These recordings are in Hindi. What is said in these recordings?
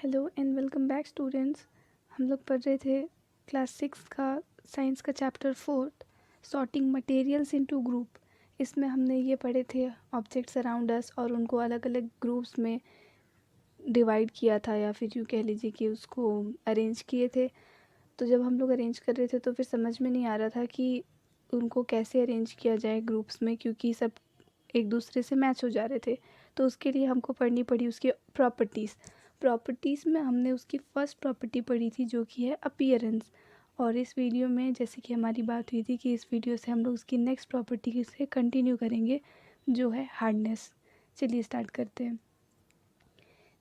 Hello and welcome back students. हम लोग पढ़ रहे थे क्लास 6 का साइंस का chapter 4 sorting materials into group. इसमें हमने ये पढ़े थे ऑब्जेक्ट्स अराउंड अस और उनको अलग अलग ग्रुप्स में डिवाइड किया था, या फिर यूँ कह लीजिए कि उसको अरेंज किए थे। तो जब हम लोग अरेंज कर रहे थे तो फिर समझ में नहीं आ रहा था कि उनको कैसे अरेंज किया जाए ग्रुप्स में, क्योंकि सब एक दूसरे से मैच हो जा रहे थे। तो उसके लिए हमको पढ़नी पड़ी उसकी प्रॉपर्टीज़ में हमने उसकी फर्स्ट प्रॉपर्टी पढ़ी थी जो कि है अपीयरेंस। और इस वीडियो में जैसे कि हमारी बात हुई थी कि इस वीडियो से हम लोग उसकी नेक्स्ट प्रॉपर्टी से कंटिन्यू करेंगे जो है हार्डनेस। चलिए स्टार्ट करते हैं।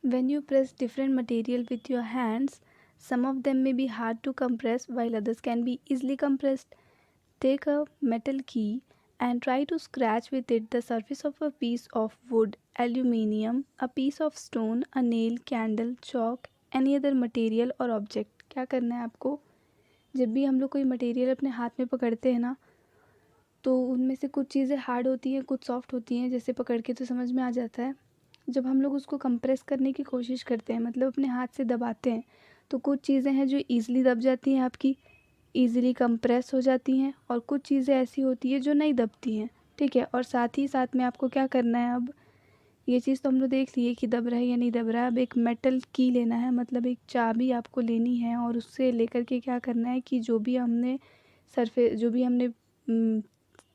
When you press different material with your hands, some of them may be hard to compress while others can be easily compressed. Take a metal key and try to scratch with it the surface of a piece of wood, aluminium, a piece of stone, a nail, candle, chalk, any other material or object. क्या करना है आपको, जब भी हम लोग कोई मटेरियल अपने हाथ में पकड़ते हैं ना, तो उनमें से कुछ चीज़ें हार्ड होती हैं, कुछ सॉफ्ट होती हैं। जैसे पकड़ के तो समझ में आ जाता है। जब हम लोग उसको कंप्रेस करने की कोशिश करते हैं, मतलब अपने हाथ से दबाते हैं, तो कुछ चीज़ें हैं जो ईज़िली दब जाती हैं, आपकी ईज़िली कंप्रेस हो जाती हैं, और कुछ चीज़ें ऐसी होती हैं जो नहीं दबती हैं। ठीक है, और साथ ही साथ में आपको क्या करना है, अब ये चीज़ तो हम लोग देख लिए कि दब रहा है या नहीं दब रहा है। अब एक मेटल की लेना है, मतलब एक चाबी आपको लेनी है, और उससे लेकर के क्या करना है कि जो भी हमने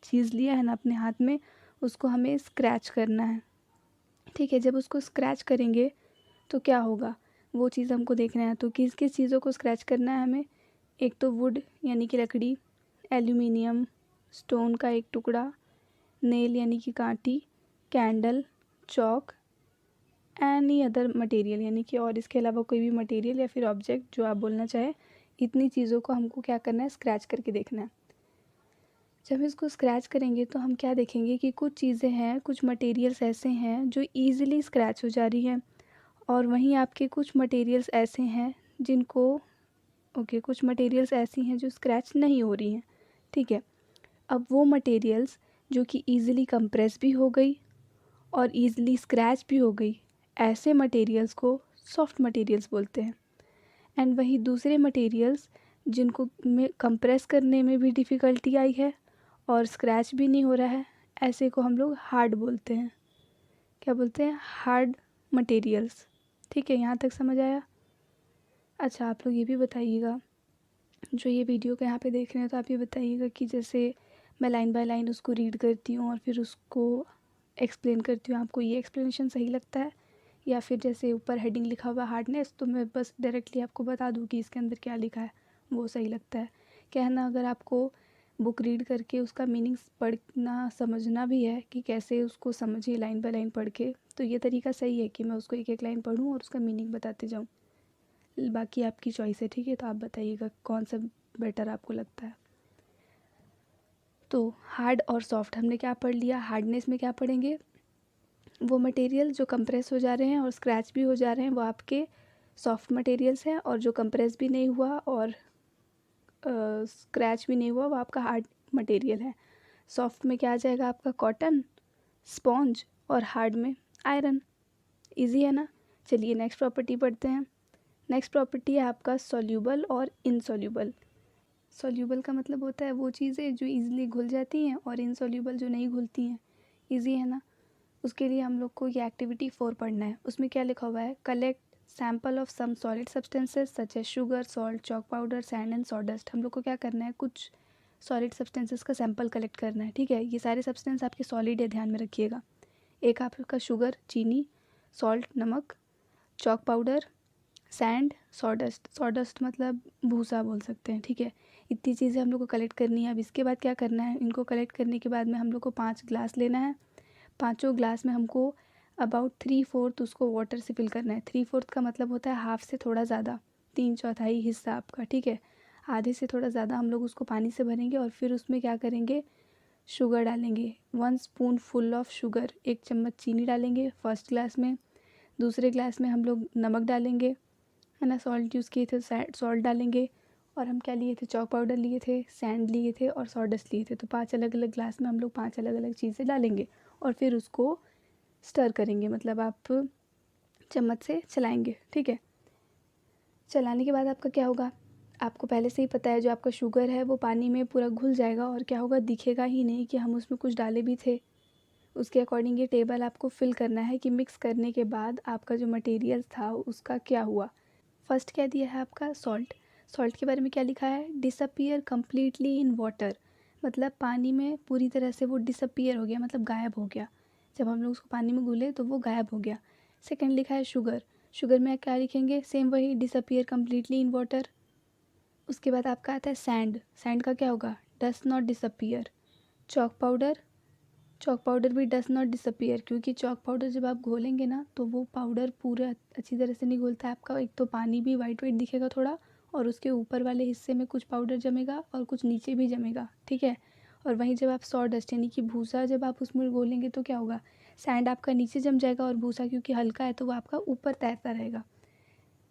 चीज़ लिया है ना अपने हाथ में, उसको हमें स्क्रैच करना है। ठीक है, जब उसको स्क्रैच करेंगे तो क्या होगा वो चीज़ हमको देखना है। तो किस किस चीज़ों को स्क्रैच करना है हमें, एक तो वुड यानी कि लकड़ी, एल्यूमिनियम, स्टोन का एक टुकड़ा, नेल यानी कि Kanti, candle, chalk, any other material यानी कि और इसके अलावा कोई भी मटेरियल या फिर ऑब्जेक्ट जो आप बोलना चाहें। इतनी चीज़ों को हमको क्या करना है, स्क्रैच करके देखना है। जब इसको स्क्रैच करेंगे तो हम क्या देखेंगे कि कुछ चीज़ें हैं, कुछ मटेरियल्स ऐसे हैं जो ईज़िली स्क्रैच हो जा रही हैं, और वहीं आपके कुछ मटेरियल्स ऐसे हैं जिनको कुछ मटेरियल्स ऐसी हैं जो स्क्रैच नहीं हो रही हैं। ठीक है, अब वो मटेरियल्स जो कि ईज़िली कंप्रेस भी हो गई और ईज़िली स्क्रैच भी हो गई, ऐसे मटेरियल्स को सॉफ्ट मटेरियल्स बोलते हैं। एंड वहीं दूसरे मटेरियल्स जिनको में कंप्रेस करने में भी डिफ़िकल्टी आई है और स्क्रैच भी नहीं हो रहा है, ऐसे को हम लोग हार्ड बोलते हैं। क्या बोलते हैं, हार्ड मटेरियल्स। ठीक है, यहाँ तक समझ आया। अच्छा, आप लोग ये भी बताइएगा, जो ये वीडियो को यहाँ पे देख रहे हैं, तो आप ये बताइएगा कि जैसे मैं लाइन बाय लाइन उसको रीड करती हूँ और फिर उसको एक्सप्लेन करती हूँ, आपको ये एक्सप्लेनेशन सही लगता है, या फिर जैसे ऊपर हेडिंग लिखा हुआ हार्डनेस, तो मैं बस डायरेक्टली आपको बता दूँ कि इसके अंदर क्या लिखा है, वो सही लगता है। क्या है ना, अगर आपको बुक रीड करके उसका मीनिंग पढ़ना समझना भी है कि कैसे उसको समझिए लाइन बाय लाइन पढ़ के, तो ये तरीका सही है कि मैं उसको एक एक लाइन पढूँ और उसका मीनिंग बताते जाऊँ। बाकी आपकी चॉइस है। ठीक है, तो आप बताइएगा कौन सा बेटर आपको लगता है। तो हार्ड और सॉफ्ट हमने क्या पढ़ लिया। हार्डनेस में क्या पढ़ेंगे, वो मटेरियल जो कंप्रेस हो जा रहे हैं और स्क्रैच भी हो जा रहे हैं वो आपके सॉफ्ट मटेरियल्स हैं, और जो कंप्रेस भी नहीं हुआ और स्क्रैच भी नहीं हुआ वो आपका हार्ड मटेरियल है। सॉफ्ट में क्या आ जाएगा आपका कॉटन, स्पॉन्ज, और हार्ड में आयरन। इजी है ना। चलिए नेक्स्ट प्रॉपर्टी पढ़ते हैं। नेक्स्ट प्रॉपर्टी है आपका सॉल्यूबल और इनसॉल्यूबल। सॉल्यूबल का मतलब होता है वो चीज़ें जो ईज़िली घुल जाती हैं, और इनसॉल्यूबल जो नहीं घुलती हैं। इजी है ना। उसके लिए हम लोग को ये एक्टिविटी 4 पढ़ना है। उसमें क्या लिखा हुआ है, collect sample of some solid substances such as sugar, salt, chalk powder, sand and sawdust. हम लोग को क्या करना है, कुछ सॉलिड सब्सटेंसेस का सैंपल कलेक्ट करना है। ठीक है, ये सारे सब्सटेंस आपके सॉलिड है, ध्यान में रखिएगा। एक आपका शुगर चीनी, सॉल्ट नमक, chalk powder, sand sawdust, sawdust मतलब भूसा बोल सकते हैं। ठीक है, इतनी चीज़ें हम लोग को कलेक्ट करनी है। अब इसके बाद क्या करना है, इनको कलेक्ट करने के बाद में हम लोग को 5 ग्लास लेना है। पाँचों ग्लास में हमको अबाउट 3/4 उसको वाटर से फिल करना है। 3/4 का मतलब होता है हाफ से थोड़ा ज़्यादा, 3/4 हिस्सा आपका। ठीक है, आधे से थोड़ा ज़्यादा हम लोग उसको पानी से भरेंगे, और फिर उसमें क्या करेंगे, शुगर डालेंगे। 1 स्पून फुल ऑफ शुगर, 1 चम्मच चीनी डालेंगे फर्स्ट ग्लास में। दूसरे ग्लास में हम लोग नमक डालेंगे, है ना, सॉल्ट यूज़ किए थे, सॉल्ट डालेंगे। और हम क्या लिए थे, चॉक पाउडर लिए थे, सैंड लिए थे, और सॉडस्ट लिए थे। तो 5 अलग अलग ग्लास में हम लोग 5 अलग अलग चीज़ें डालेंगे, और फिर उसको स्टर करेंगे, मतलब आप चम्मच से चलाएंगे। ठीक है, चलाने के बाद आपका क्या होगा, आपको पहले से ही पता है जो आपका शुगर है वो पानी में पूरा घुल जाएगा और क्या होगा, दिखेगा ही नहीं कि हम उसमें कुछ डाले भी थे। उसके अकॉर्डिंग ये टेबल आपको फिल करना है कि मिक्स करने के बाद आपका जो मटेरियल था उसका क्या हुआ। फर्स्ट क्या दिया है आपका, सॉल्ट। सॉल्ट के बारे में क्या लिखा है, डिसअपीयर कम्प्लीटली इन वाटर, मतलब पानी में पूरी तरह से वो डिसअपीयर हो गया, मतलब गायब हो गया। जब हम लोग उसको पानी में घुले तो वो गायब हो गया। सेकंड लिखा है शुगर। शुगर में क्या लिखेंगे, सेम वही, डिसअपीयर कम्प्लीटली इन वाटर। उसके बाद आपका आता है सैंड। सैंड का क्या होगा, does not disappear. Chalk powder. Chalk powder भी डस नॉट डिसअपीयर, क्योंकि चॉक पाउडर जब आप घोलेंगे ना तो वो पाउडर पूरा अच्छी तरह से नहीं घुलता है आपका। एक तो पानी भी वाइट वाइट दिखेगा थोड़ा, और उसके ऊपर वाले हिस्से में कुछ पाउडर जमेगा और कुछ नीचे भी जमेगा, ठीक है। और वहीं जब आप सॉ डस्ट यानी कि भूसा जब आप उसमें घोलेंगे तो क्या होगा, सैंड आपका नीचे जम जाएगा और भूसा क्योंकि हल्का है तो वो आपका ऊपर तैरता रहेगा,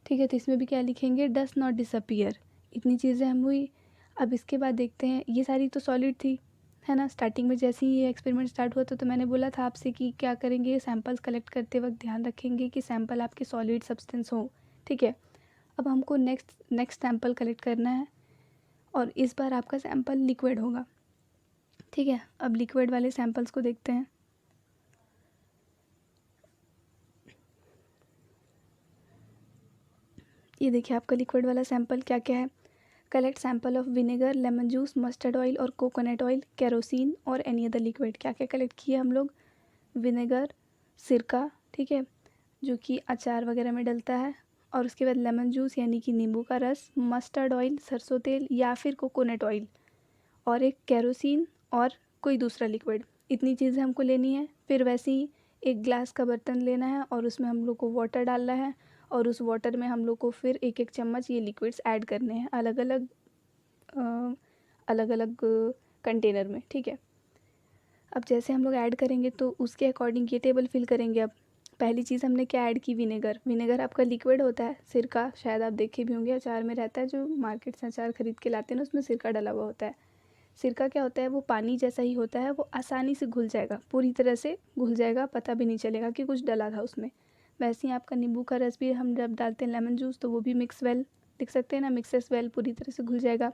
ठीक है। तो इसमें भी क्या लिखेंगे, डस नॉट डिसअपीयर। इतनी चीज़ें हम हुई। अब इसके बाद देखते हैं, ये सारी तो सॉलिड थी, है ना। स्टार्टिंग में जैसे ही ये एक्सपेरिमेंट स्टार्ट हुआ तो मैंने बोला था आपसे कि क्या करेंगे, सैंपल्स कलेक्ट करते वक्त ध्यान रखेंगे कि सैंपल आपके सॉलिड सब्सटेंस हो, ठीक है। अब हमको नेक्स्ट सैंपल कलेक्ट करना है और इस बार आपका सैंपल लिक्विड होगा, ठीक है। अब लिक्विड वाले सैंपल्स को देखते हैं। ये देखिए आपका लिक्विड वाला सैंपल क्या क्या है, collect sample of vinegar, lemon juice, mustard oil और कोकोनट ऑयल, केरोसिन और एनी अदर लिक्विड। क्या क्या कलेक्ट किया हम लोग, विनेगर, सिरका, ठीक है, जो कि अचार वगैरह में डलता है, और उसके बाद लेमन जूस यानी कि नींबू का रस, मस्टर्ड ऑयल सरसों तेल या फिर कोकोनट ऑयल, और एक केरोसिन और कोई दूसरा लिक्विड। इतनी चीज़ें हमको लेनी है। फिर वैसे ही एक ग्लास का बर्तन लेना है और उसमें हम लोग को वाटर डालना है, और उस वाटर में हम लोग को फिर एक एक चम्मच ये लिक्विड्स ऐड करने हैं अलग अलग कंटेनर में, ठीक है। अब जैसे हम लोग ऐड करेंगे तो उसके अकॉर्डिंग ये टेबल फिल करेंगे। अब पहली चीज़ हमने क्या ऐड की, विनेगर। विनेगर आपका लिक्विड होता है। सिरका शायद आप देखे भी होंगे, अचार में रहता है, जो मार्केट से अचार खरीद के लाते हैं ना उसमें सिरका डला हुआ होता है। सिरका क्या होता है, वो पानी जैसा ही होता है, वो आसानी से घुल जाएगा, पूरी तरह से घुल जाएगा, पता भी नहीं चलेगा कि कुछ डला था उसमें। वैसे ही आपका नींबू का रस भी हम जब डालते हैं, लेमन जूस, तो वो भी मिक्स वेल, लिख सकते हैं ना, मिक्सेस वेल, पूरी तरह से घुल जाएगा।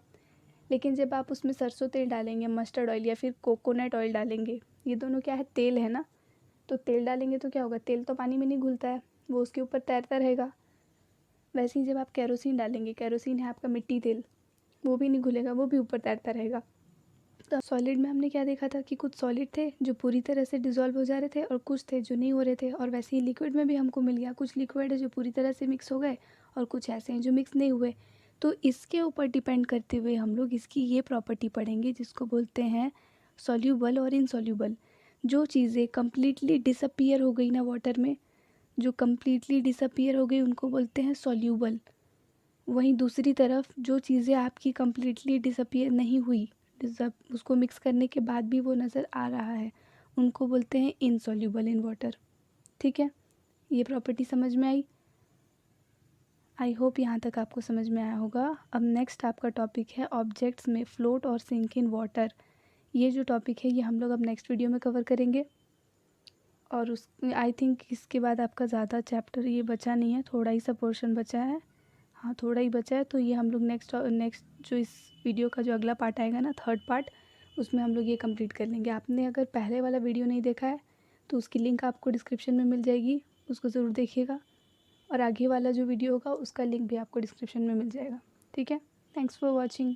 लेकिन जब आप उसमें सरसों तेल डालेंगे, मस्टर्ड ऑयल या फिर कोकोनट ऑयल डालेंगे, ये दोनों क्या है, तेल है ना, तो तेल डालेंगे तो क्या होगा, तेल तो पानी में नहीं घुलता है, वो उसके ऊपर तैरता रहेगा। वैसे ही जब आप केरोसिन डालेंगे, केरोसिन है आपका मिट्टी तेल, वो भी नहीं घुलेगा, वो भी ऊपर तैरता रहेगा। तो सॉलिड में हमने क्या देखा था कि कुछ सॉलिड थे जो पूरी तरह से डिज़ोल्व हो जा रहे थे और कुछ थे जो नहीं हो रहे थे, और वैसे ही लिक्विड में भी हमको मिल गया, कुछ लिक्विड है जो पूरी तरह से मिक्स हो गए और कुछ ऐसे हैं जो मिक्स नहीं हुए। तो इसके ऊपर डिपेंड करते हुए हम लोग इसकी ये प्रॉपर्टी पढ़ेंगे जिसको बोलते हैं सॉल्यूबल और इनसॉल्यूबल। जो चीज़ें कम्प्लीटली डिसअपीयर हो गई ना वाटर में, जो कम्प्लीटली डिसअपीयर हो गई उनको बोलते हैं सॉल्यूबल। वहीं दूसरी तरफ जो चीज़ें आपकी कम्प्लीटली डिसअपीयर नहीं हुई, जब उसको मिक्स करने के बाद भी वो नज़र आ रहा है, उनको बोलते हैं इनसॉल्यूबल इन वाटर, ठीक है। ये प्रॉपर्टी समझ में आई। आई होप यहाँ तक आपको समझ में आया होगा। अब नेक्स्ट आपका टॉपिक है ऑब्जेक्ट्स में फ्लोट और सिंक इन वाटर। ये जो टॉपिक है ये हम लोग अब नेक्स्ट वीडियो में कवर करेंगे, और उस आई थिंक इसके बाद आपका ज़्यादा चैप्टर ये बचा नहीं है, थोड़ा ही सा पोर्शन बचा है, हाँ थोड़ा ही बचा है। तो ये हम लोग नेक्स्ट जो इस वीडियो का जो अगला पार्ट आएगा ना, थर्ड पार्ट, उसमें हम लोग ये कंप्लीट कर लेंगे। आपने अगर पहले वाला वीडियो नहीं देखा है तो उसकी लिंक आपको डिस्क्रिप्शन में मिल जाएगी, उसको ज़रूर देखिएगा, और आगे वाला जो वीडियो होगा उसका लिंक भी आपको डिस्क्रिप्शन में मिल जाएगा, ठीक है। Thanks for watching.